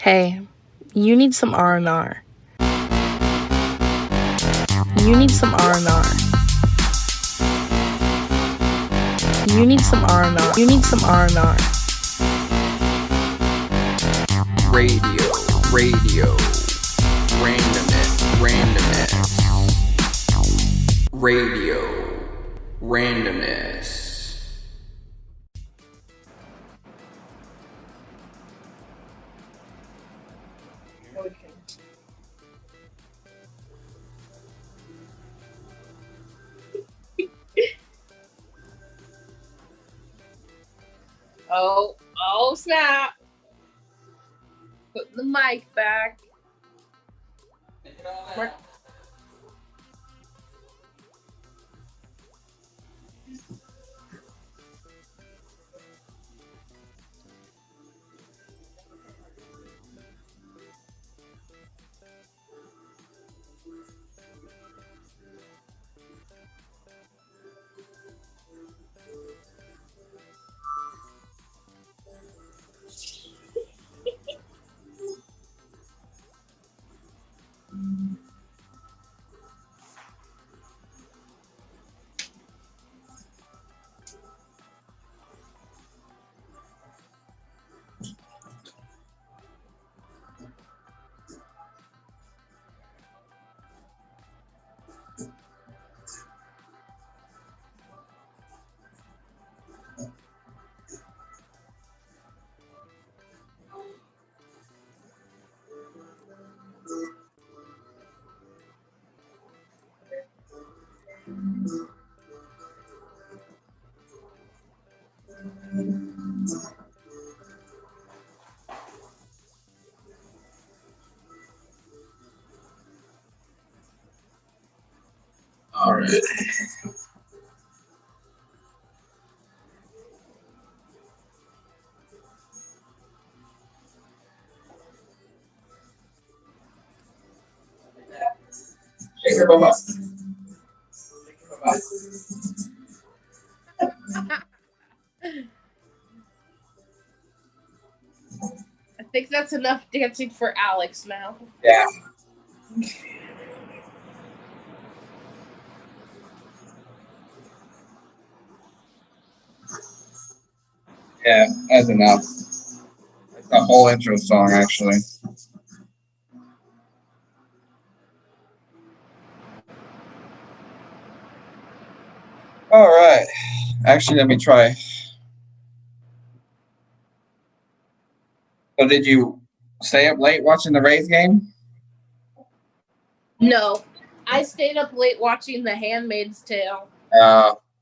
Hey, you need some R&R. You need some R&R. You need some R&R. You need some R&R. Radio, RaNdOmNeSs, RaNdOmNeSs. Oh snap. Putting the mic back. All right. Shake your bum up. I think that's enough dancing for Alex now. Yeah. Yeah, that's enough. That's the whole intro song, actually. All right. Actually, let me try. So, did you stay up late watching the Raze game? No, I stayed up late watching The Handmaid's Tale.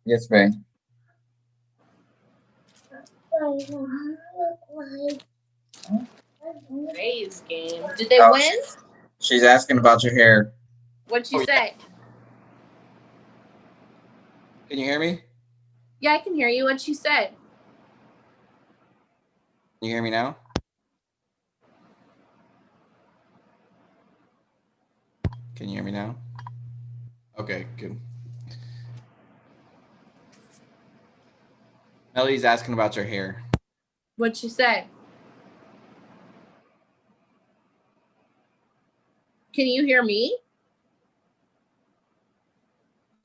Yes, ma'am. Raze game. Did they win? She's asking about your hair. What'd you say? Can you hear me? Yeah, I can hear you. What'd she say? Can you hear me now? Can you hear me now? Okay, good. Melly's asking about your hair. What'd she say? Can you hear me?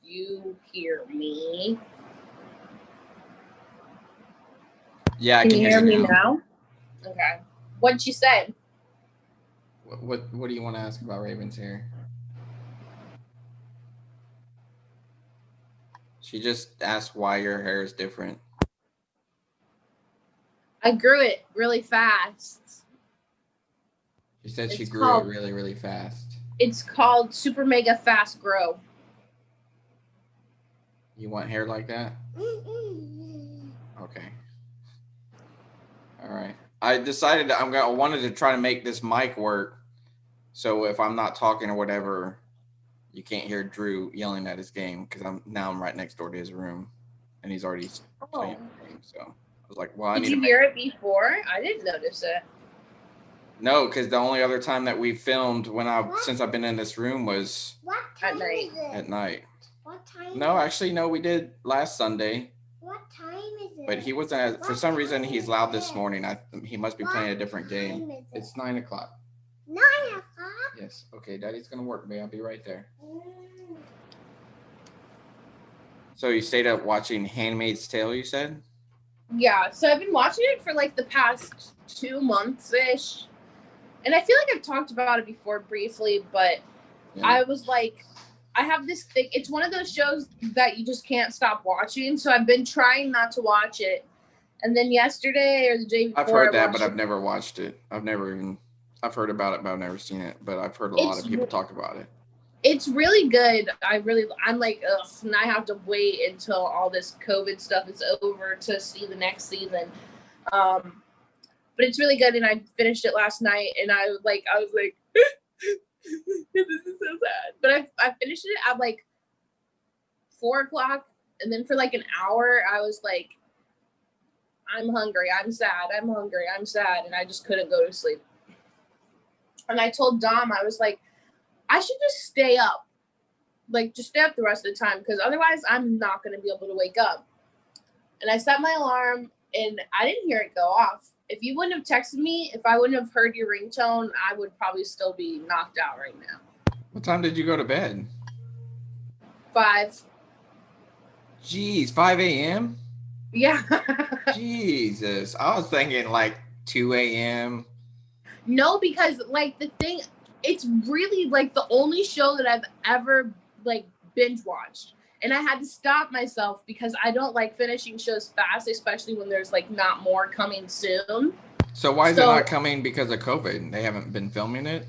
You hear me? Yeah, I Can can you hear hear you me now? Okay. What'd she say? What do you want to ask about Raven's hair? She just asked why your hair is different. I grew it really fast. She said she grew it really, really fast. It's called Super Mega Fast Grow. You want hair like that? Okay. All right. I decided I wanted to try to make this mic work, so if I'm not talking or whatever, you can't hear Drew yelling at his game because I'm right next door to his room, and he's already playing the game. So I was like, well, I need to. Did you hear it before? I didn't notice it. No, because the only other time that we filmed since I've been in this room was at night. At night. What time? No, actually, no, we did last Sunday. What time is But he wasn't. For some reason, he's loud this morning. He must be playing a different game. It's 9 o'clock. 9 o'clock? Yes. Okay, Daddy's gonna work, babe. I'll be right there. So you stayed up watching *Handmaid's Tale*, you said? Yeah, so I've been watching it for like the past 2 months-ish. And I feel like I've talked about it before briefly, but yeah. I was like, I have this thing. It's one of those shows that you just can't stop watching. So I've been trying not to watch it. And then yesterday or the day before, I've heard that, but I've never watched it. I've heard about it, but I've never seen it. But I've heard a lot of people talk about it. It's really good. I'm like, ugh, and I have to wait until all this COVID stuff is over to see the next season. But it's really good, and I finished it last night, and I was like, this is so sad. But I finished it at like 4 o'clock, and then for like an hour, I was like, I'm hungry, I'm sad, I'm hungry, I'm sad, and I just couldn't go to sleep. And I told Dom, I was like, I should just stay up. Like, just stay up the rest of the time, because otherwise I'm not going to be able to wake up. And I set my alarm, and I didn't hear it go off. If you wouldn't have texted me, if I wouldn't have heard your ringtone, I would probably still be knocked out right now. What time did you go to bed? 5. Jeez, 5 a.m.? Yeah. Jesus. I was thinking like 2 a.m. No, because like the thing, it's really like the only show that I've ever like binge watched. And I had to stop myself because I don't like finishing shows fast, especially when there's like not more coming soon. So why is it not coming because of COVID? They haven't been filming it?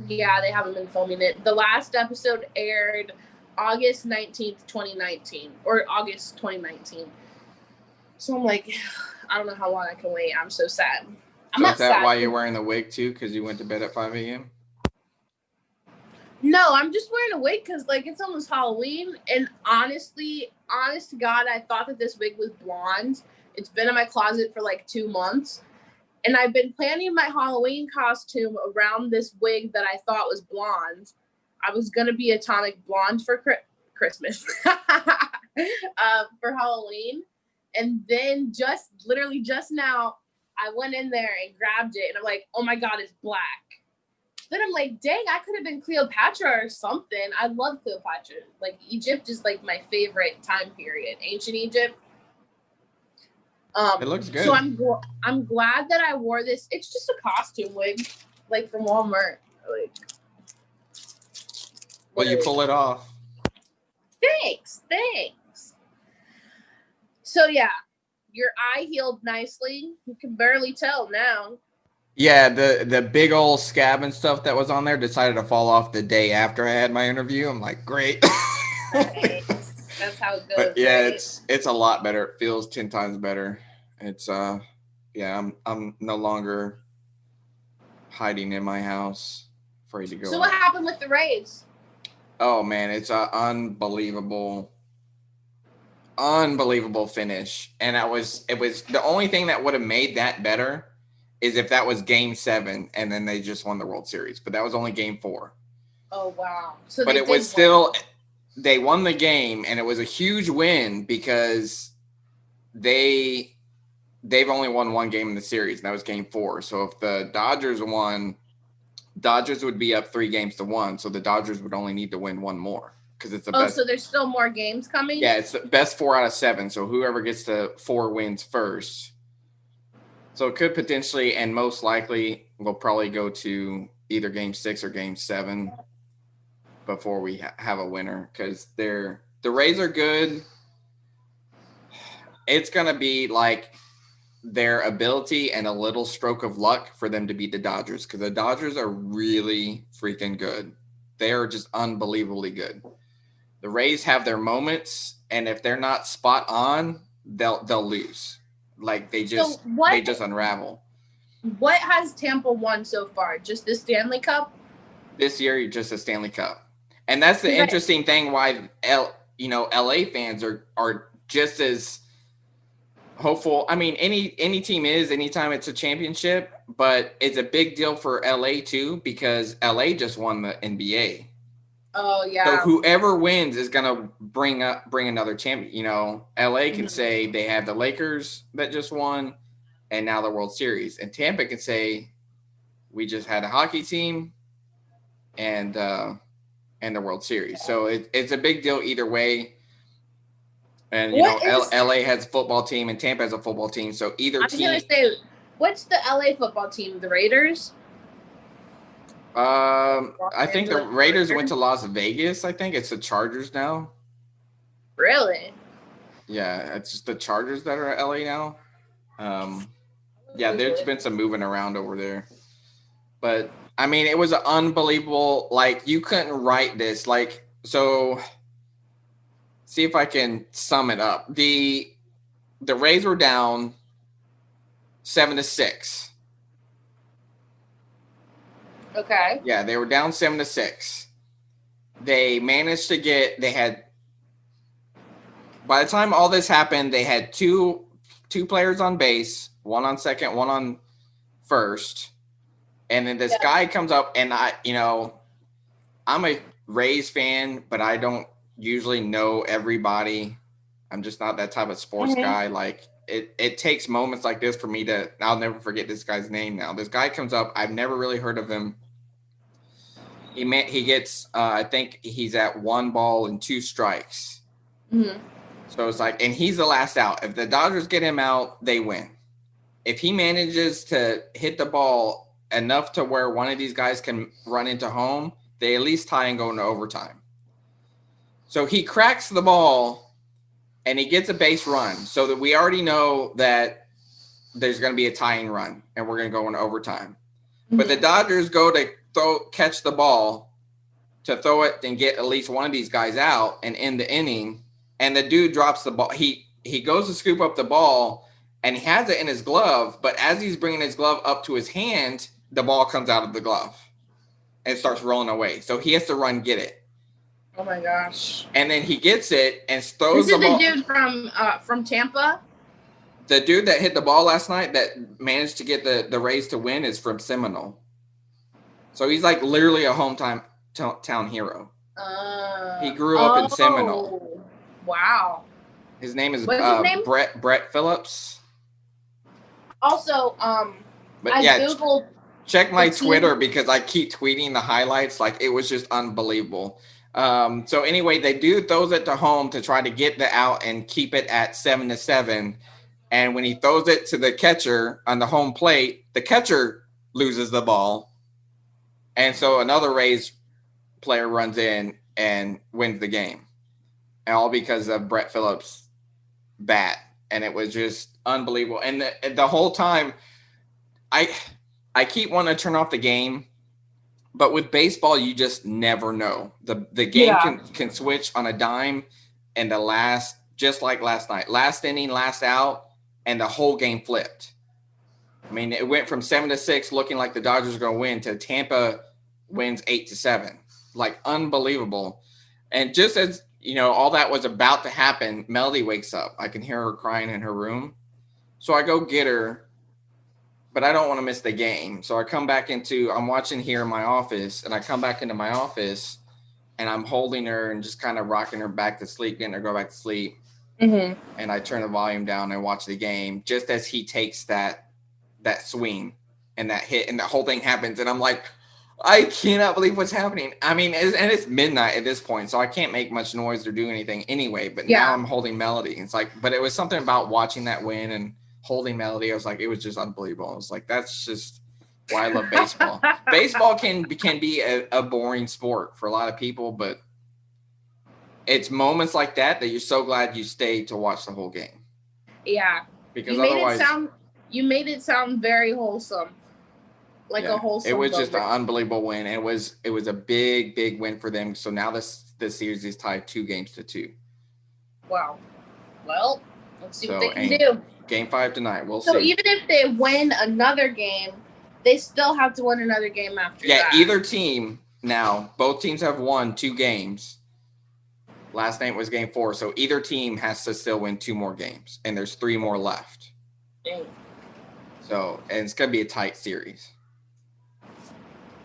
Yeah, they haven't been filming it. The last episode aired August 19th, 2019, or August 2019. So I'm like, I don't know how long I can wait. I'm so sad. So is that why you're wearing the wig too? Because you went to bed at 5 a.m.? No, I'm just wearing a wig because, like, it's almost Halloween. And honest to God, I thought that this wig was blonde. It's been in my closet for, like, 2 months. And I've been planning my Halloween costume around this wig that I thought was blonde. I was going to be atomic blonde for Christmas. For Halloween. And then literally just now, I went in there and grabbed it. And I'm like, oh, my God, it's black. Then I'm like, dang, I could have been Cleopatra or something. I love Cleopatra. Like, Egypt is like my favorite time period. Ancient Egypt. It looks good. So I'm glad that I wore this. It's just a costume wig, like from Walmart. Like, well, you pull it off. Thanks. So yeah, your eye healed nicely. You can barely tell now. Yeah, the big old scab and stuff that was on there decided to fall off the day after I had my interview. I'm like, great. Nice. That's how it goes. But yeah, right? it's a lot better. It feels 10 times better. It's yeah, I'm no longer hiding in my house, afraid to go. So what happened with the Raze? Oh man, it's an unbelievable finish. And it was the only thing that would have made that better is if that was game 7 and then they just won the World Series. But that was only game 4. Oh, wow. So but it was still, they won the game, and it was a huge win because they've only won one game in the series, and that was game 4. So if the Dodgers won, Dodgers would be up 3-1. So the Dodgers would only need to win one more because it's the best. So there's still more games coming? Yeah, it's the best 4 out of 7. So whoever gets to 4 wins first. So it could potentially, and most likely, we'll probably go to either game 6 or game 7 before we have a winner, because the Rays are good. It's going to be like their ability and a little stroke of luck for them to beat the Dodgers, because the Dodgers are really freaking good. They are just unbelievably good. The Rays have their moments, and if they're not spot on, they'll lose. Like they just unravel. What has Tampa won so far? Just the Stanley Cup? This year, just a Stanley Cup. And that's the interesting thing why LA fans are just as hopeful. I mean, any team is anytime it's a championship, but it's a big deal for LA too because LA just won the NBA. Oh So yeah. whoever wins is gonna bring another champion. You know, LA can say they have the Lakers that just won, and now the World Series, and Tampa can say we just had a hockey team, and the World Series. So it's a big deal either way. And you know, LA has a football team, and Tampa has a football team. So either team. I was gonna say, what's the LA football team? The Raiders. I think the Raiders went to Las Vegas. I think it's the Chargers now. Really? Yeah, it's just the Chargers that are at LA now. Yeah, there's been some moving around over there. But I mean, it was an unbelievable, like, you couldn't write this. Like, so see if I can sum it up. The Rays were down 7-6. Okay. Yeah, they were down 7-6. They managed to by the time all this happened, they had two players on base, one on second, one on first. And then this guy comes up, and I'm a Rays fan, but I don't usually know everybody. I'm just not that type of sports guy. Like, it takes moments like this for me I'll never forget this guy's name now. This guy comes up. I've never really heard of him. He gets, I think he's at 1 ball and 2 strikes. Mm-hmm. So it's like, and he's the last out. If the Dodgers get him out, they win. If he manages to hit the ball enough to where one of these guys can run into home, they at least tie and go into overtime. So he cracks the ball and he gets a base run, so that we already know that there's going to be a tying run and we're going to go into overtime. Mm-hmm. But the Dodgers go to catch the ball to throw it and get at least one of these guys out and end the inning. And the dude drops the ball. He goes to scoop up the ball and he has it in his glove. But as he's bringing his glove up to his hand, the ball comes out of the glove and starts rolling away. So he has to run get it. Oh my gosh! And then he gets it and throws the ball. This is the dude from Tampa. The dude that hit the ball last night that managed to get the Rays to win is from Seminole. So he's like literally a hometown town hero. He grew up in Seminole. Wow. His name is Brett Phillips. Also, but yeah, Googled. Check my Twitter because I keep tweeting the highlights. Like, it was just unbelievable. So anyway, the dude throws it to home to try to get the out and keep it at 7-7. And when he throws it to the catcher on the home plate, the catcher loses the ball. And so another Rays player runs in and wins the game. And all because of Brett Phillips' bat. And it was just unbelievable. And the whole time, I keep wanting to turn off the game. But with baseball, you just never know. The game can switch on a dime. And just like last night, last inning, last out, and the whole game flipped. I mean, it went from 7-6 looking like the Dodgers are going to win to Tampa wins 8-7. Like, unbelievable. And just as, all that was about to happen, Melody wakes up. I can hear her crying in her room. So I go get her, but I don't want to miss the game. So I'm watching here in my office, and I come back into my office, and I'm holding her and just kind of rocking her back to sleep, getting her go back to sleep. Mm-hmm. And I turn the volume down and watch the game just as he takes that swing and that hit and the whole thing happens. And I'm like, I cannot believe what's happening. I mean, it's midnight at this point, so I can't make much noise or do anything anyway. But now I'm holding Melody. It's like, but it was something about watching that win and holding Melody. I was like, it was just unbelievable. I was like, that's just why I love baseball. Baseball can be a boring sport for a lot of people, but it's moments like that you're so glad you stayed to watch the whole game. Yeah. Because you made it sound very wholesome. Like a wholesome. It was just an unbelievable win. It was a big, big win for them. So now this series is tied 2-2. Wow. Well, let's see what they can do. Game 5 tonight. We'll see. So even if they win another game, they still have to win another game after that. Yeah, either team now. Both teams have won 2 games. Last night was game 4. So either team has to still win 2 more games. And there's 3 more left. Dang. So, and it's going to be a tight series.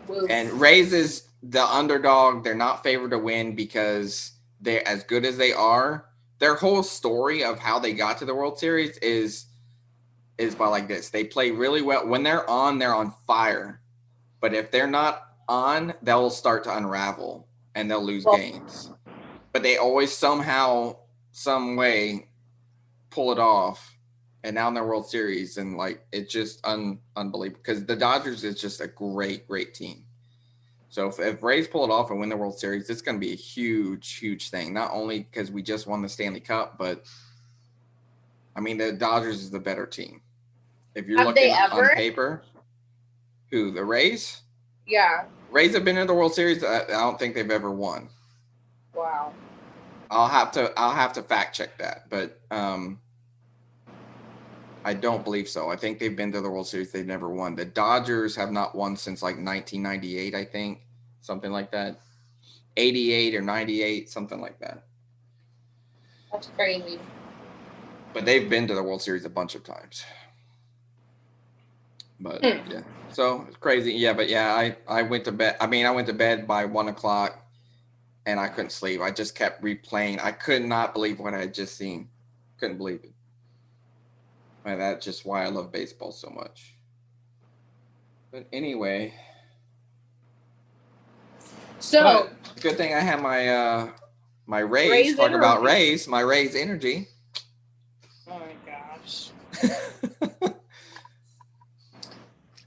Whoa. And Raze the underdog. They're not favored to win because they're as good as they are. Their whole story of how they got to the World Series is by like this. They play really well. When they're on fire. But if they're not on, they'll start to unravel and they'll lose games. But they always somehow, some way pull it off. And now in their World Series, and like it's just unbelievable because the Dodgers is just a great, great team. So if Rays pull it off and win the World Series, it's going to be a huge, huge thing. Not only because we just won the Stanley Cup, but I mean the Dodgers is the better team. If you're looking on paper, who the Rays? Yeah. Rays have been in the World Series. I don't think they've ever won. Wow. I'll have to fact check that, but I don't believe so. I think they've been to the World Series. They've never won. The Dodgers have not won since like 1998, I think, something like that. 88 or 98, something like that. That's crazy. But they've been to the World Series a bunch of times. But yeah, so it's crazy. Yeah, but yeah, I went to bed. I mean, I went to bed by 1 o'clock and I couldn't sleep. I just kept replaying. I could not believe what I had just seen. Couldn't believe it. And that's just why I love baseball so much. But anyway. So good thing I have my Raze talk about Raze, my Raze Energy. Oh my gosh.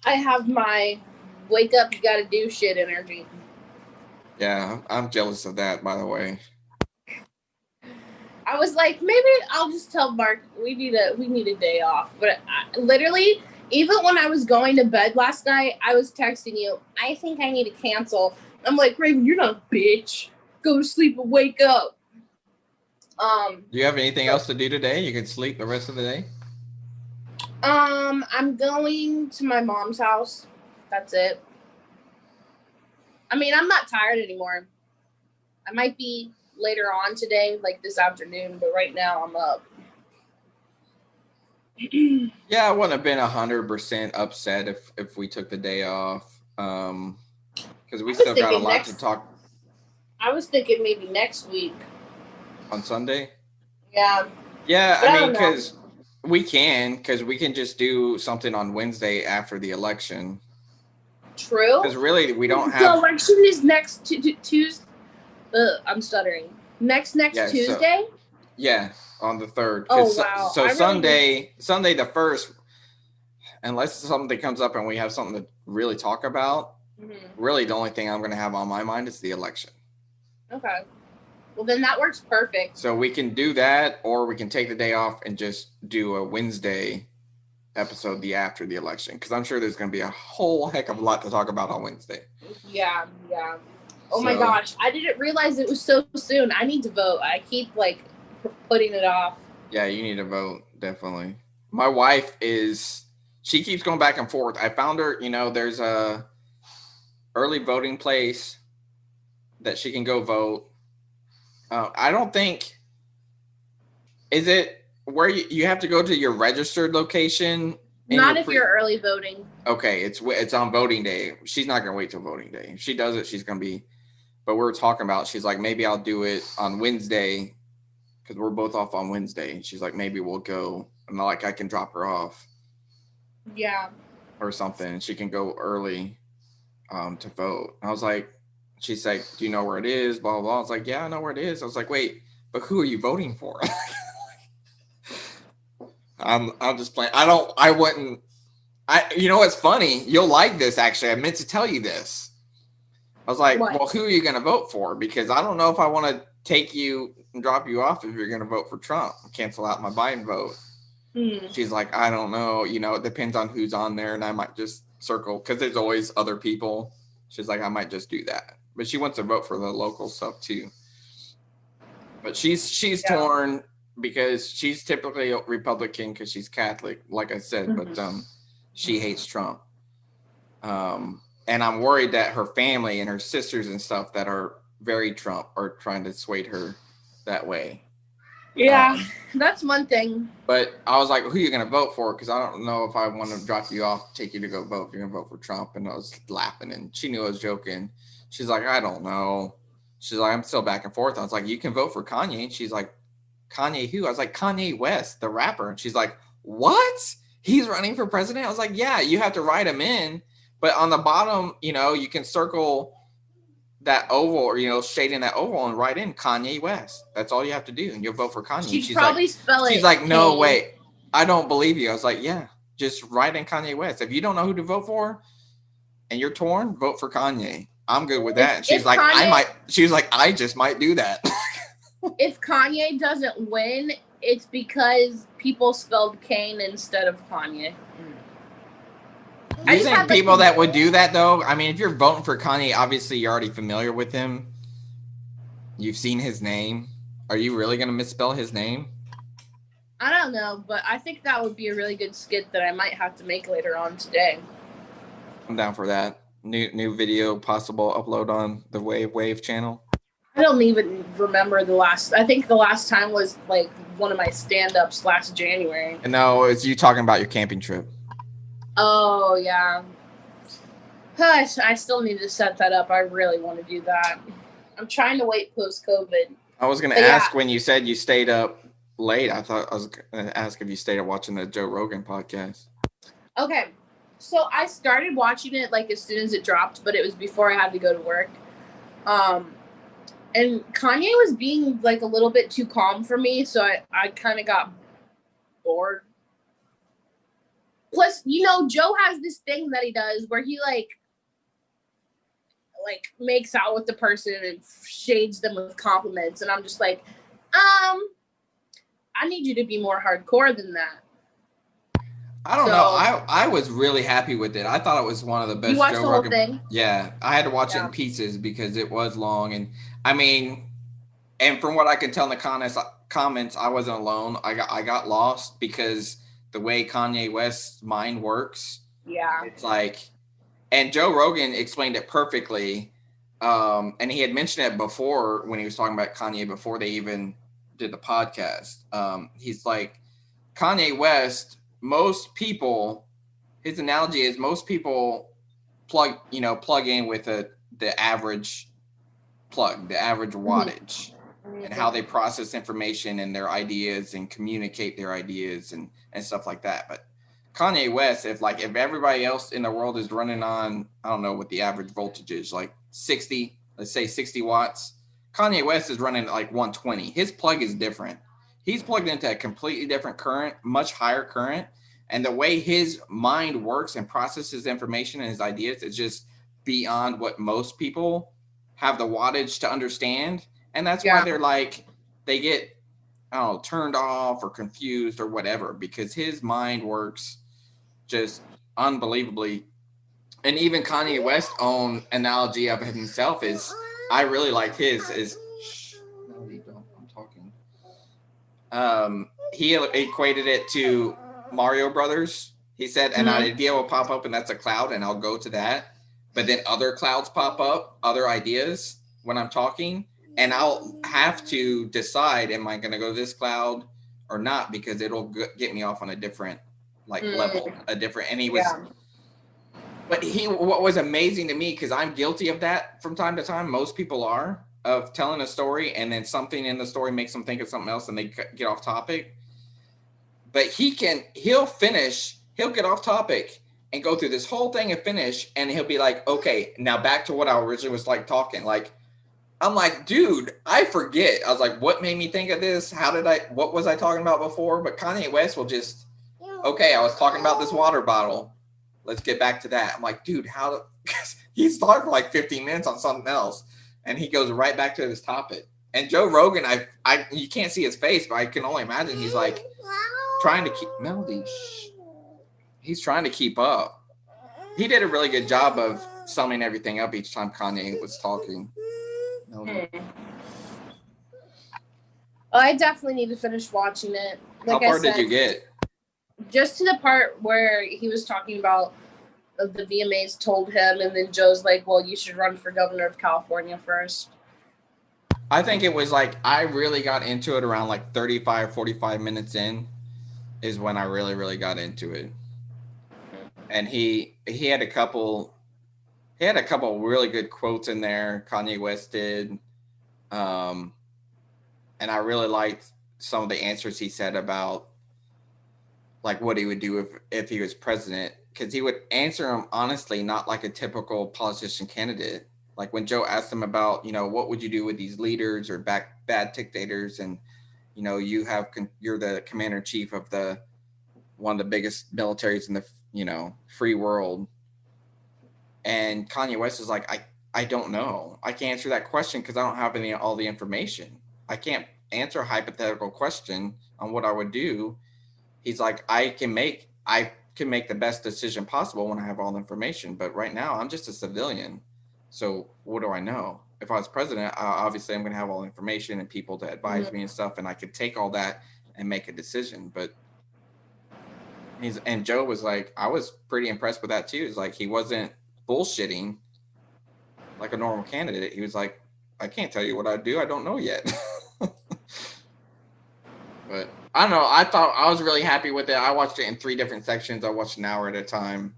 I have my wake up, you gotta do shit energy. Yeah, I'm jealous of that, by the way. I was like, maybe I'll just tell Mark we need a day off. But literally, even when I was going to bed last night, I was texting you, I think I need to cancel. I'm like, Raven, you're not a bitch. Go to sleep and wake up. Do you have anything else to do today? You can sleep the rest of the day? I'm going to my mom's house. That's it. I mean, I'm not tired anymore. I might be later on today, like this afternoon, but right now I'm up. Yeah, I wouldn't have been 100% upset if we took the day off. Because we still got a lot to talk. I was thinking maybe next week. On Sunday? Yeah. Yeah, I mean, because we can just do something on Wednesday after the election. True. Because really, we don't have. The election is next Tuesday. I'm stuttering. Next Tuesday? On the 3rd. Oh, wow. So Sunday the 1st, unless something comes up and we have something to really talk about, really the only thing I'm going to have on my mind is the election. Okay. Well, then that works perfect. So we can do that, or we can take the day off and just do a Wednesday episode after the election, because I'm sure there's going to be a whole heck of a lot to talk about on Wednesday. Yeah. Oh my gosh, I didn't realize it was so soon. I need to vote. I keep putting it off. Yeah, you need to vote, definitely. My wife she keeps going back and forth. I found her, there's a early voting place that she can go vote. I don't think, is it where you have to go to your registered location? Not if you're early voting. Okay, it's on voting day. She's not going to wait till voting day. If she does it, she's going to be, but we're talking about, she's like, maybe I'll do it on Wednesday because we're both off on Wednesday. She's like, maybe we'll go, and I can drop her off. Yeah. Or something. She can go early to vote. I was like, she's like, do you know where it is? Blah, blah, blah. I was like, yeah, I know where it is. I was like, wait, but who are you voting for? I'm just playing. It's funny. You'll like this, actually. I meant to tell you this. I was like, well, who are you going to vote for? Because I don't know if I want to take you and drop you off if you're going to vote for Trump. Cancel out my Biden vote. She's like, I don't know. It depends on who's on there. And I might just circle, because there's always other people. She's like, I might just do that. But she wants to vote for the local stuff too. But she's torn, because she's typically a Republican because she's Catholic, like I said, but she hates Trump. And I'm worried that her family and her sisters and stuff that are very Trump are trying to sway her that way. Yeah, that's one thing. But I was like, who are you going to vote for? Because I don't know if I want to drop you off, take you to go vote. You're going to vote for Trump. And I was laughing, and she knew I was joking. She's like, I don't know. She's like, I'm still back and forth. I was like, you can vote for Kanye. And she's like, Kanye who? I was like, Kanye West, the rapper. And she's like, what? He's running for president? I was like, yeah, you have to write him in. But on the bottom, you can circle that oval, or shade in that oval and write in Kanye West. That's all you have to do, and you'll vote for Kanye. She'd probably spell it. She's like, no, wait, I don't believe you. I was like, yeah, just write in Kanye West. If you don't know who to vote for and you're torn, vote for Kanye. I'm good with that. And she's like, I just might do that. If Kanye doesn't win, it's because people spelled Kane instead of Kanye. Do you think people that would do that, though? I mean, if you're voting for Kanye, obviously you're already familiar with him. You've seen his name. Are you really going to misspell his name? I don't know, but I think that would be a really good skit that I might have to make later on today. I'm down for that. New video possible upload on the RaveWave channel. I don't even remember I think the last time was like one of my stand-ups last January. No, it's you talking about your camping trip. Oh, yeah. Gosh, I still need to set that up. I really want to do that. I'm trying to wait post-COVID. I was going to ask when you said you stayed up late. I thought I was going to ask if you stayed up watching the Joe Rogan podcast. Okay. So I started watching it like as soon as it dropped, but it was before I had to go to work. And Kanye was being like a little bit too calm for me, so I kind of got bored. Plus, Joe has this thing that he does where he like makes out with the person and shades them with compliments, and I'm just like, I need you to be more hardcore than that. I don't know. I was really happy with it. I thought it was one of the best. You watched Joe the Rogan. whole thing? Yeah, I had to watch it in pieces because it was long, and I mean, and from what I could tell in the comments, I wasn't alone. I got lost because the way Kanye West's mind works. Yeah. It's like, and Joe Rogan explained it perfectly. And he had mentioned it before when he was talking about Kanye before they even did the podcast. He's like, Kanye West, most people, his analogy is most people plug in with the average plug, the average wattage, and how they process information and their ideas and communicate their ideas and stuff like that. But Kanye West, if everybody else in the world is running on, I don't know what the average voltage is, like 60, let's say 60 watts, Kanye West is running at like 120. His plug is different. He's plugged into a completely different current, much higher current. And the way his mind works and processes information and his ideas is just beyond what most people have the wattage to understand. And that's why they're like, they get, I don't know, turned off or confused or whatever, because his mind works just unbelievably. And even Kanye West's own analogy of himself is, I really like his, is, no, you don't, I'm talking. He equated it to Mario Brothers. He said, an idea will pop up and that's a cloud and I'll go to that. But then other clouds pop up, other ideas when I'm talking. And I'll have to decide, am I going to go to this cloud or not? Because it'll get me off on a different level, and he was, but what was amazing to me, because I'm guilty of that from time to time. Most people are, of telling a story and then something in the story makes them think of something else and they get off topic. But he'll get off topic and go through this whole thing and finish. And he'll be like, okay, now back to what I originally was talking. I'm like, dude, I forget. I was like, what made me think of this? What was I talking about before? But Kanye West will just, okay, I was talking about this water bottle. Let's get back to that. I'm like, dude, he's talking for like 15 minutes on something else. And he goes right back to this topic. And Joe Rogan, you can't see his face, but I can only imagine he's like trying to keep, Melody, he's trying to keep up. He did a really good job of summing everything up each time Kanye was talking. Well, I definitely need to finish watching it. How far did you get? Just to the part where he was talking about the VMAs told him, and then Joe's like, well, you should run for governor of California first. I think it was like I really got into it around like 35, 45 minutes in is when I really got into it. And he had a couple really good quotes in there. Kanye West did. And I really liked some of the answers he said about like what he would do if he was president, because he would answer them honestly, not like a typical politician candidate. Like when Joe asked him about, what would you do with these leaders or bad dictators, and you're the commander in chief of one of the biggest militaries in the free world, and Kanye West is like, I don't know, I can't answer that question because I don't have all the information. I can't answer a hypothetical question on what I would do. He's like, I can make the best decision possible when I have all the information, but right now I'm just a civilian. So what do I know? If I was president, obviously I'm going to have all the information and people to advise me and stuff, and I could take all that and make a decision. But and Joe was like, I was pretty impressed with that too. It's like he wasn't bullshitting like a normal candidate. He was like, I can't tell you what I'd do. I don't know yet. But I don't know. I was really happy with it. I watched it in 3 different sections. I watched an hour at a time.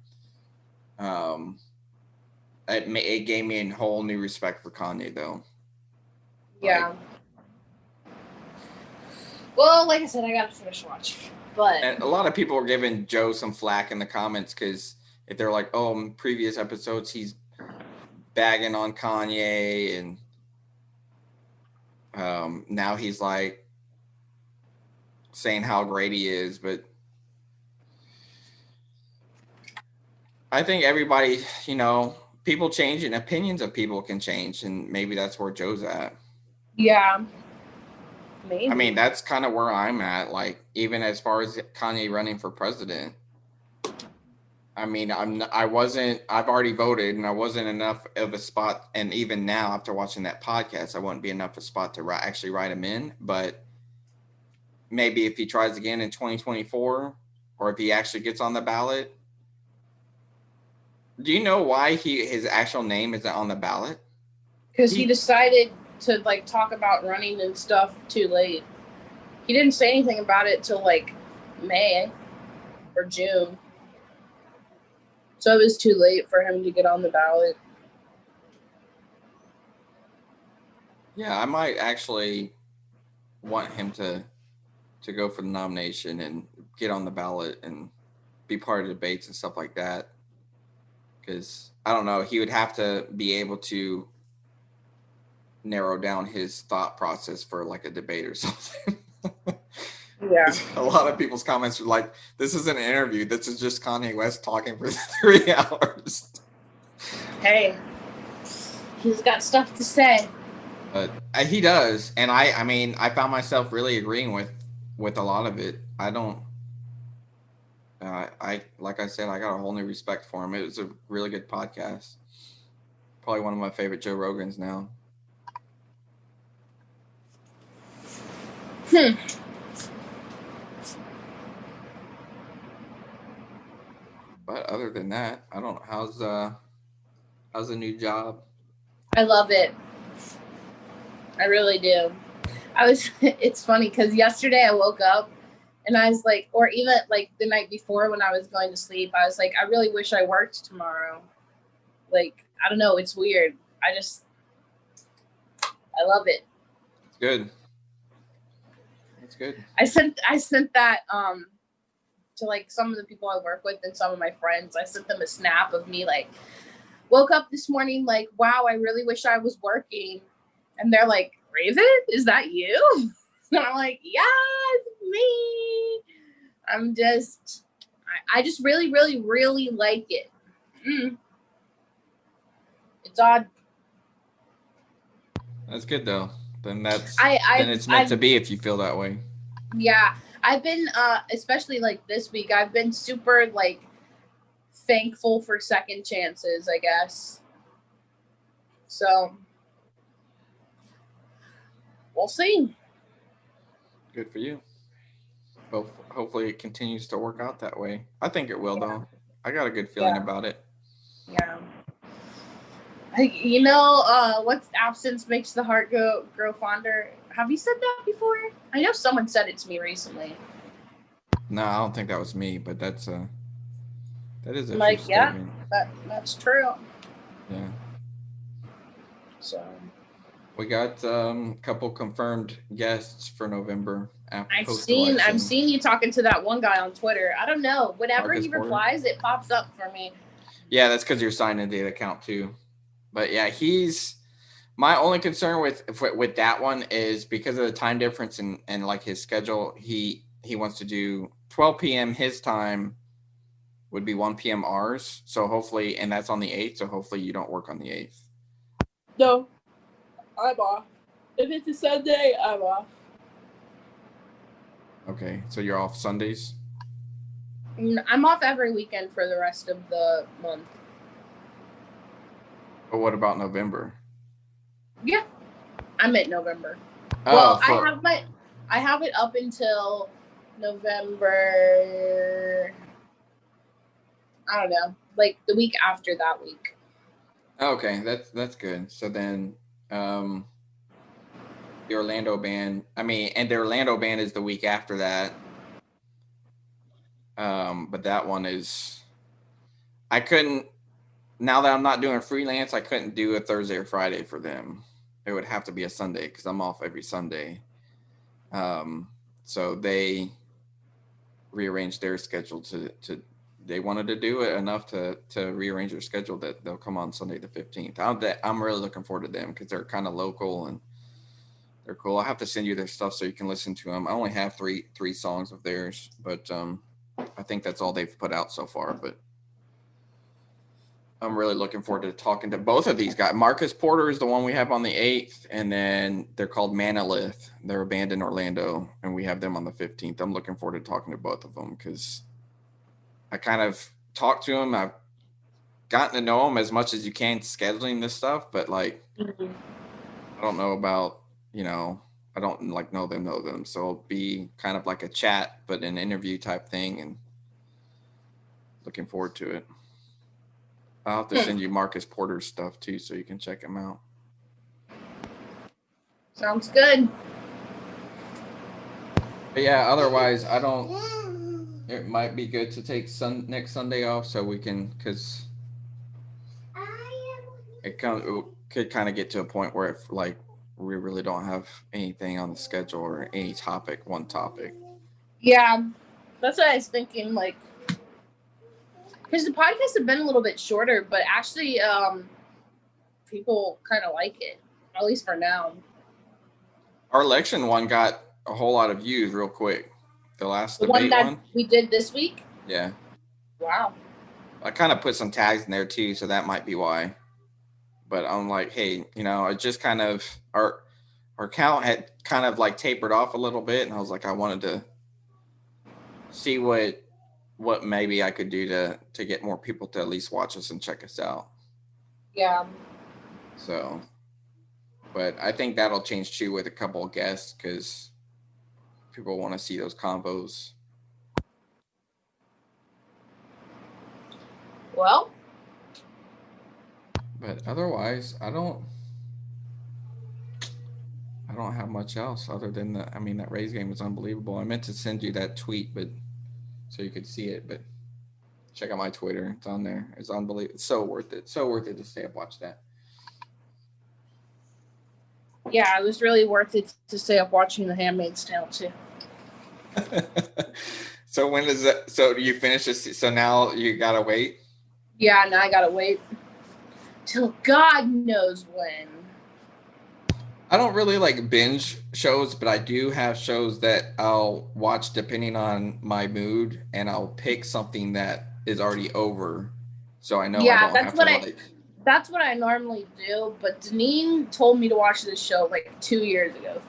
It gave me a whole new respect for Kanye, though. Yeah. Well, like I said, I got to finish watching. But and a lot of people were giving Joe some flack in the comments because if they're like, oh, in previous episodes he's bagging on Kanye, and now he's like saying how great he is. But I think everybody, people change and opinions of people can change, and maybe that's where Joe's at. Yeah. Maybe. I mean, that's kind of where I'm at. Like, even as far as Kanye running for president, I mean, I've already voted, and I wasn't enough of a spot. And even now, after watching that podcast, I wouldn't be enough of a spot to actually write him in. But maybe if he tries again in 2024, or if he actually gets on the ballot. Do you know why his actual name isn't on the ballot? Because he decided to like talk about running and stuff too late. He didn't say anything about it till like May or June. So it was too late for him to get on the ballot. Yeah, I might actually want him to go for the nomination and get on the ballot and be part of debates and stuff like that. Because, I don't know, he would have to be able to narrow down his thought process for like a debate or something. Yeah. A lot of people's comments are like, this isn't an interview. This is just Kanye West talking for 3 hours. Hey, he's got stuff to say. But he does. And I mean, I found myself really agreeing with a lot of it. I don't, like I said, I got a whole new respect for him. It was a really good podcast. Probably one of my favorite Joe Rogans now. But other than that, I don't know. How's the new job? I love it. I really do. It's funny because yesterday I woke up and I was like, or even like the night before when I was going to sleep, I was like, I really wish I worked tomorrow. Like, I don't know. It's weird. I love it. It's good. It's good. I sent that to like some of the people I work with and some of my friends. I sent them a snap of me like, woke up this morning like, wow, I really wish I was working. And they're like, Raven, is that you? And I'm like, yeah, it's me. I just really, really, really like it. It's odd. That's good though. Then then it's meant to be if you feel that way. Yeah. I've been, especially like this week, I've been super like thankful for second chances, I guess. So we'll see. Good for you. Hopefully it continues to work out that way. I think it will, though. I got a good feeling about it. Yeah. Like, what's absence makes the heart grow fonder. Have you said that before? I know someone said it to me recently. No, I don't think that was me, but that is a true Like, yeah, statement. that's true. Yeah. So We got a couple confirmed guests for November after I've post-election. seen you talking to that one guy on Twitter. I don't know. Whenever Marcus he Porter. replies, it pops up for me. Yeah, that's because you're signed into the account too. But yeah, he's my only concern with that one is because of the time difference and like his schedule. He wants to do 12 p.m. his time would be 1 p.m. ours. So hopefully, and that's on the 8th. So hopefully you don't work on the 8th. No, I'm off. If it's a Sunday, I'm off. Okay, so you're off Sundays? I'm off every weekend for the rest of the month. But what about November? Yeah, I'm at November. Oh, well, I have it up until November. I don't know, like the week after that week. Okay, that's good. So then, the Orlando band. And the Orlando band is the week after that. But that one is. I couldn't. Now that I'm not doing freelance, I couldn't do a Thursday or Friday for them. It would have to be a Sunday because I'm off every Sunday. So they rearranged their schedule to they wanted to do it enough to rearrange their schedule that they'll come on Sunday the 15th. I'm really looking forward to them because they're kind of local and they're cool. I have to send you their stuff so you can listen to them. I only have three songs of theirs, but I think that's all they've put out so far. But I'm really looking forward to talking to both of these guys. Marcus Porter is the one we have on the 8th, and then they're called Manolith. They're a band in Orlando, and we have them on the 15th. I'm looking forward to talking to both of them because I kind of talked to them. I've gotten to know them as much as you can scheduling this stuff, but like I don't know about, I don't like know them. So it'll be kind of like a chat, but an interview type thing, and looking forward to it. I'll have to send you Marcus Porter's stuff too, so you can check him out. Sounds good. But yeah, otherwise, it might be good to take next Sunday off so we can, because it could kind of get to a point where we really don't have anything on the schedule or any one topic. Yeah, that's what I was thinking. Like, because the podcasts have been a little bit shorter, but actually, people kind of like it, at least for now. Our election one got a whole lot of views real quick. The last the debate one we did this week? Yeah. Wow. I kind of put some tags in there too, so that might be why. But I'm like, hey, it just kind of our count had kind of like tapered off a little bit, and I was like, I wanted to see what maybe I could do to get more people to at least watch us and check us out. Yeah. So, but I think that'll change too with a couple of guests because people want to see those combos. Well. But otherwise, I don't have much else other than that Raze game was unbelievable. I meant to send you that tweet, but so you could see it, but check out my Twitter. It's on there. It's unbelievable. It's so worth it. So worth it to stay up, watch that. Yeah, it was really worth it to stay up watching The Handmaid's Tale too. So when does that? So do you finish this? So now you gotta wait. Yeah, now I gotta wait till God knows when. I don't really like binge shows, but I do have shows that I'll watch depending on my mood, and I'll pick something that is already over, so I know. Yeah, I don't have to that's what I normally do. But Deneen told me to watch this show like 3 years ago,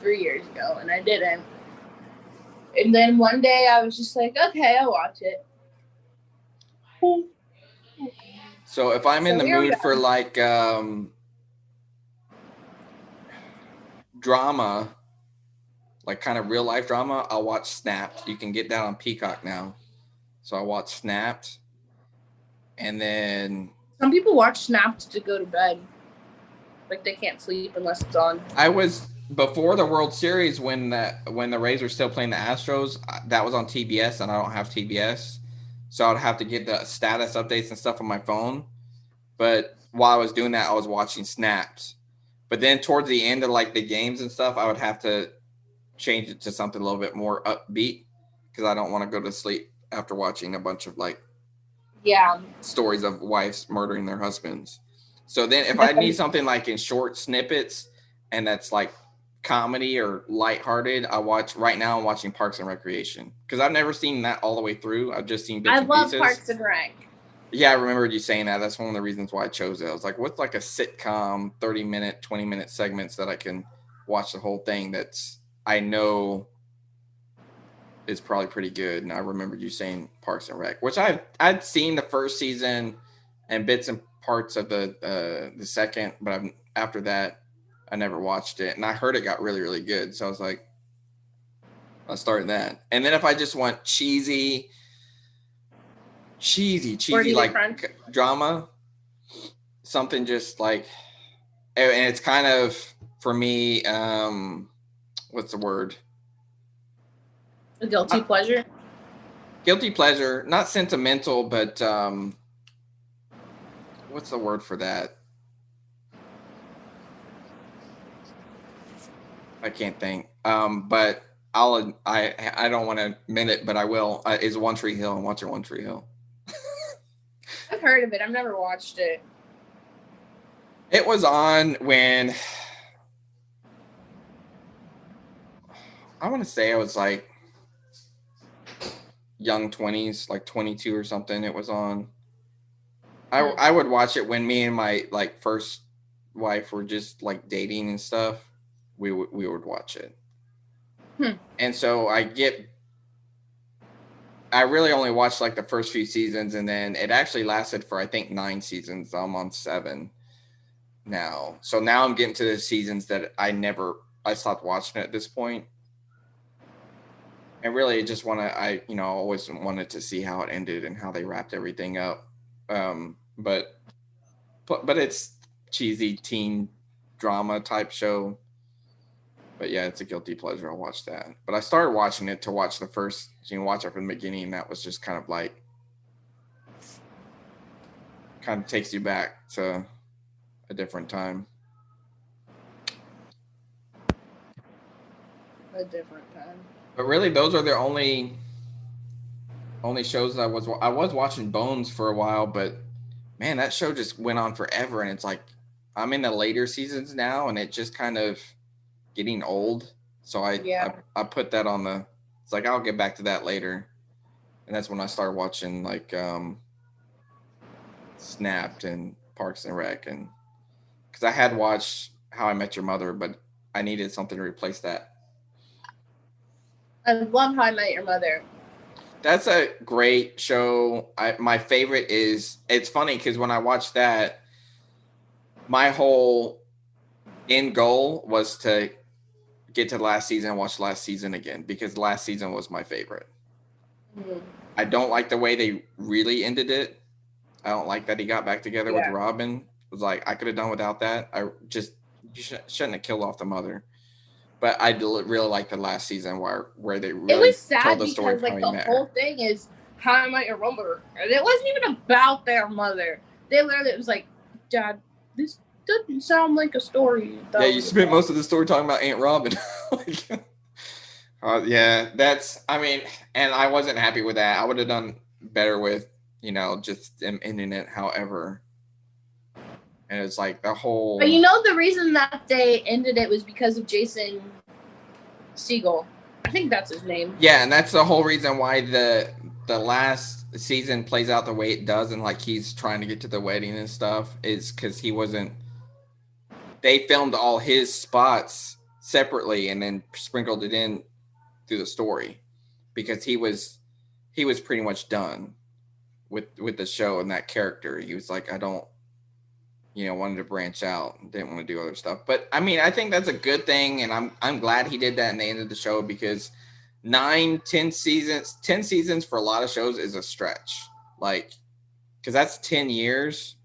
and I didn't. And then one day I was just like, okay, I'll watch it. So if I'm in the mood for like drama, like kind of real life drama, I'll watch Snapped. You can get that on Peacock now. So I watch Snapped, and then some people watch Snapped to go to bed. Like they can't sleep unless it's on. I was before the World Series when the Rays were still playing the Astros. That was on TBS, and I don't have TBS, so I'd have to get the status updates and stuff on my phone. But while I was doing that, I was watching snaps. But then towards the end of like the games and stuff, I would have to change it to something a little bit more upbeat because I don't want to go to sleep after watching a bunch of like stories of wives murdering their husbands. So then if I need something like in short snippets and that's like comedy or lighthearted, I'm watching Parks and Recreation because I've never seen that all the way through. I've just seen bits and pieces. I love Parks and Rec. Yeah, I remembered you saying that. That's one of the reasons why I chose it. I was like, what's like a sitcom 30-minute, 20-minute segments that I can watch the whole thing that's I know is probably pretty good. And I remembered you saying Parks and Rec, which I'd seen the first season and bits and parts of the second, but after that I never watched it. And I heard it got really, really good. So I was like, I'll start that. And then if I just want cheesy like drama, something just like, and it's kind of for me, what's the word? A guilty pleasure. Guilty pleasure, not sentimental, but what's the word for that? I can't think. But I don't want to admit it, but I will. Is One Tree Hill. I'm watching One Tree Hill. I've heard of it. I've never watched it. It was on when I want to say I was like young 20s, like 22 or something. It was on. I would watch it when me and my like first wife were just like dating and stuff. We would watch it. And so I really only watched like the first few seasons, and then it actually lasted for I think 9 seasons. I'm on 7 now. So now I'm getting to the seasons that I stopped watching at this point. And really just I always wanted to see how it ended and how they wrapped everything up. But it's cheesy teen drama type show. But yeah, it's a guilty pleasure. I'll watch that. But I started watching it to watch the first, watch it from the beginning. And that was just kind of like, kind of takes you back to a different time. A different time. But really, those are the only shows that I was watching Bones for a while, but man, that show just went on forever. And it's like, I'm in the later seasons now, and it just kind of getting old. So I put that on it's like, I'll get back to that later. And that's when I started watching like Snapped and Parks and Rec, and because I had watched How I Met Your Mother, but I needed something to replace that. I love How I Met Your Mother. That's a great show. My favorite is, it's funny because when I watched that, my whole end goal was to get to the last season and watch the last season again, because last season was my favorite. Mm-hmm. I don't like the way they really ended it. I don't like that he got back together with Robin. It was like, I could have done without that. You shouldn't have killed off the mother. But I really like the last season where they really told the story of how he met her. It was sad because the whole thing is How I Met Your Mother. And it wasn't even about their mother. They literally, it was like, Dad, this doesn't sound like a story. Yeah, you spent most of the story talking about Aunt Robin. Yeah, and I wasn't happy with that. I would have done better with, just them ending it however. And it's like the whole... But the reason that they ended it was because of Jason Segel. I think that's his name. Yeah, and that's the whole reason why the last season plays out the way it does, and like he's trying to get to the wedding and stuff, is because he wasn't... They filmed all his spots separately and then sprinkled it in through the story, because he was pretty much done with the show and that character. He was like, I don't... wanted to branch out and didn't want to do other stuff. But I think that's a good thing. And I'm glad he did that and they ended the show, because 10 seasons for a lot of shows is a stretch. Like, because that's 10 years.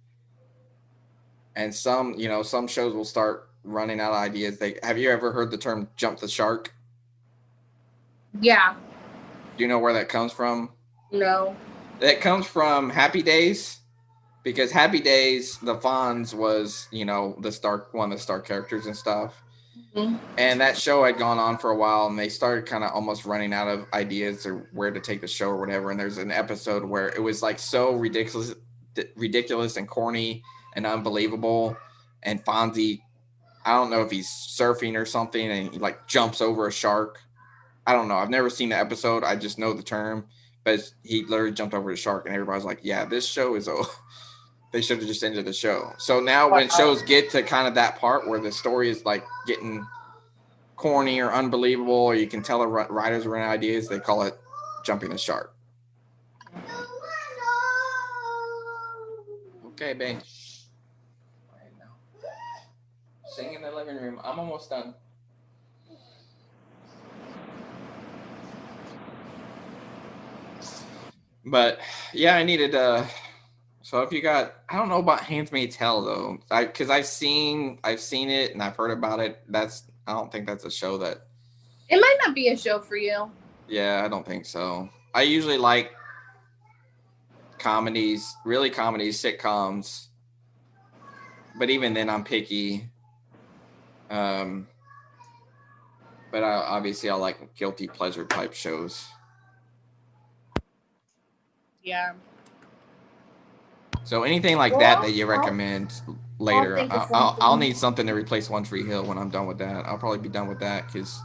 10 seasons for a lot of shows is a stretch. Like, because that's 10 years. 10 seasons for a lot of shows is a stretch. Like, because that's 10 years. 10 seasons for a lot of shows is a stretch. Like, because that's 10 years. 10 seasons for a lot of shows is a stretch. Like, because that's 10 years. And some, you know, some shows will start running out of ideas. Have you ever heard the term "jump the shark"? Yeah. Do you know where that comes from? No. That comes from Happy Days, because Happy Days, the Fonz was, you know, one of the star characters and stuff. Mm-hmm. And that show had gone on for a while, and they started kind of almost running out of ideas or where to take the show or whatever. And there's an episode where it was like so ridiculous and corny and unbelievable. And Fonzie, I don't know if he's surfing or something, and he like jumps over a shark. I don't know. I've never seen the episode. I just know the term, but he literally jumped over the shark, and everybody's like, "Yeah, this show is they should have just ended the show." So now when shows get to kind of that part where the story is like getting corny or unbelievable, or you can tell the writers are running ideas, they call it jumping the shark. Okay, babe. Right now. Sing in the living room. I'm almost done. But yeah, I needed so if you got, I don't know about Handmaid's Tale though, because I've seen it and I've heard about it. I don't think that's a show that. It might not be a show for you. Yeah, I don't think so. I usually like comedies, sitcoms. But even then, I'm picky. But obviously I like guilty pleasure type shows. Yeah. So anything like that you recommend later, I'll need something to replace One Tree Hill when I'm done with that. I'll probably be done with that because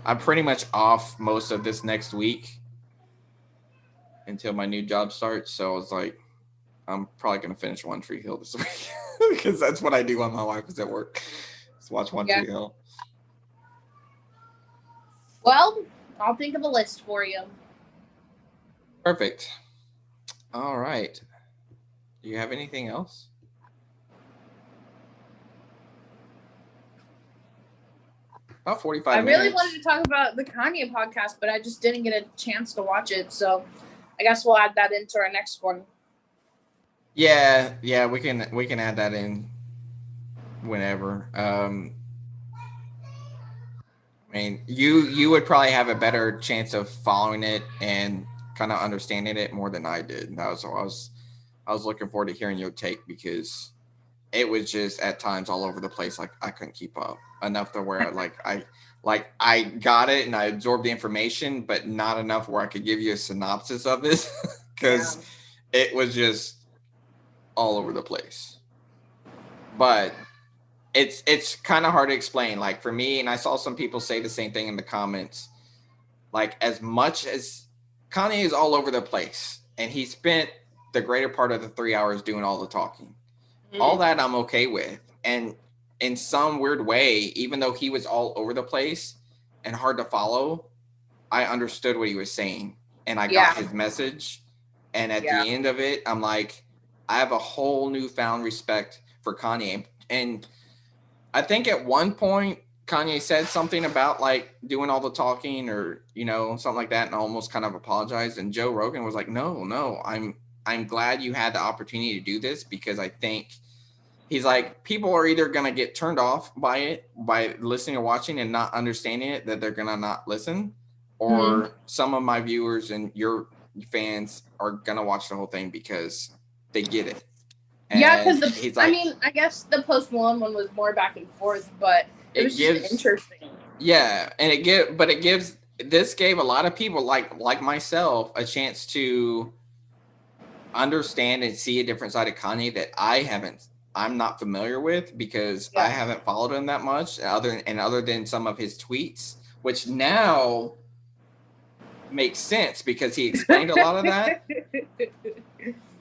I'm pretty much off most of this next week until my new job starts. So I was like, I'm probably going to finish One Tree Hill this week because that's what I do when my wife is at work. Just watch One Tree Hill. Well, I'll think of a list for you. Perfect. All right. Do you have anything else? About 45 minutes. I really wanted to talk about the Kanye podcast, but I just didn't get a chance to watch it. So I guess we'll add that into our next one. Yeah, we can add that in whenever. I mean, you would probably have a better chance of following it and kind of understanding it more than I did. I was looking forward to hearing your take because it was just at times all over the place. Like I couldn't keep up enough to where I got it and I absorbed the information, but not enough where I could give you a synopsis of it because it was just all over the place. But it's kind of hard to explain. Like for me, and I saw some people say the same thing in the comments, like as much as Kanye is all over the place and he spent the greater part of the 3 hours doing all the talking, all that I'm okay with. And in some weird way, even though he was all over the place and hard to follow, I understood what he was saying and I got his message. And at the end of it, I'm like, I have a whole newfound respect for Kanye. And I think at one point Kanye said something about like doing all the talking or, you know, something like that and almost kind of apologized. And Joe Rogan was like, no, I'm glad you had the opportunity to do this because I think he's like, people are either going to get turned off by it, by listening or watching and not understanding it, that they're going to not listen, or some of my viewers and your fans are going to watch the whole thing because they get it. And because he's like, I mean, I guess the Post Malone one was more back and forth, but it was just interesting. Yeah, and this gave a lot of people like myself a chance to understand and see a different side of Kanye that I'm not familiar with because I haven't followed him that much other than some of his tweets, which now makes sense because he explained a lot of that.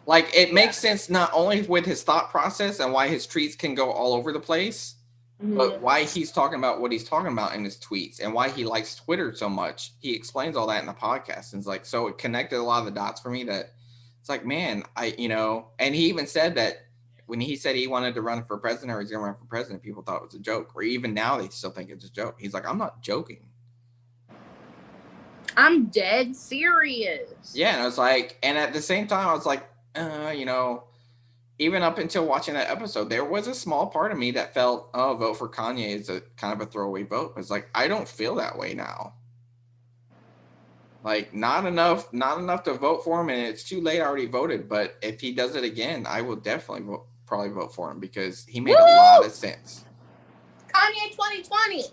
Like it makes sense not only with his thought process and why his tweets can go all over the place, but why he's talking about what he's talking about in his tweets and why he likes Twitter so much. He explains all that in the podcast. And it's like, so it connected a lot of the dots for me that it's like, man, and he even said that when he said he wanted to run for president or he's going to run for president, people thought it was a joke, or even now they still think it's a joke. He's like, I'm not joking. I'm dead serious. Yeah. And I was like, and at the same time, I was like, even up until watching that episode, there was a small part of me that felt, oh, vote for Kanye is a kind of a throwaway vote. It's like, I don't feel that way now. Like, not enough to vote for him, and it's too late. I already voted, but if he does it again, I will definitely probably vote for him because he made a lot of sense. Kanye 2020.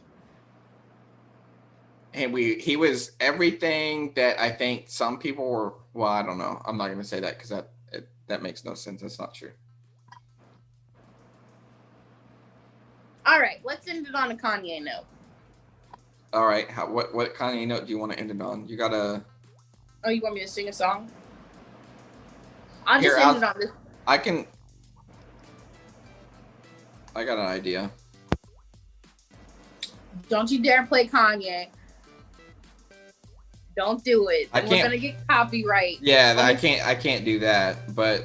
And he was everything that I think some people were. Well, I don't know. I'm not going to say that because that makes no sense. That's not true. All right, let's end it on a Kanye note. All right. What Kanye note do you want to end it on? You gotta. Oh, you want me to sing a song? I'll just end it on this. I got an idea. Don't you dare play Kanye. Don't do it. We're gonna get copyright. Yeah, I can't do that. But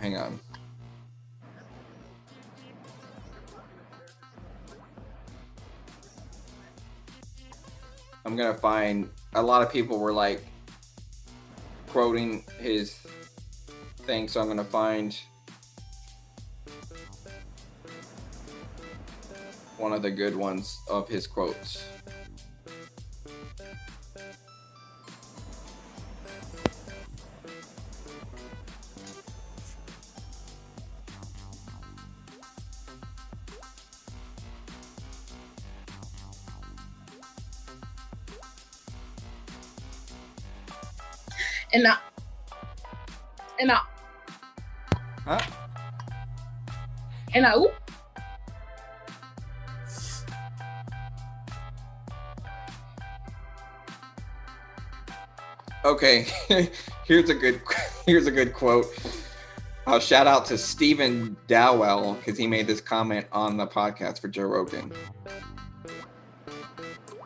hang on. I'm gonna find a lot of people were like quoting his thing, so I'm gonna find one of the good ones of his quotes. Okay, here's a good quote. Shout out to Stephen Dowell because he made this comment on the podcast for Joe Rogan.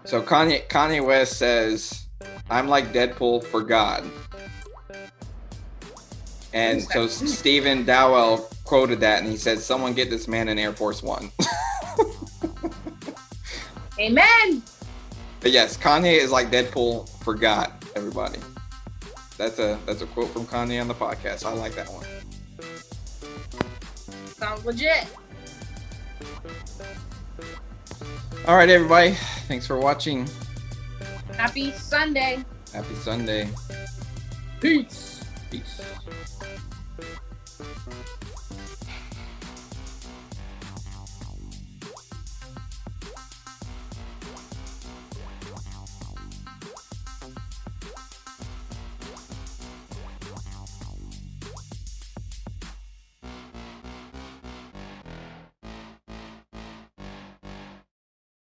So Kanye West says, "I'm like Deadpool for God." And so Stephen Dowell quoted that, and he said, "Someone get this man an Air Force One." Amen. But yes, Kanye is like Deadpool for God, everybody. That's a quote from Kanye on the podcast. I like that one. Sounds legit. All right, everybody. Thanks for watching. Happy Sunday. Happy Sunday. Peace. Peace.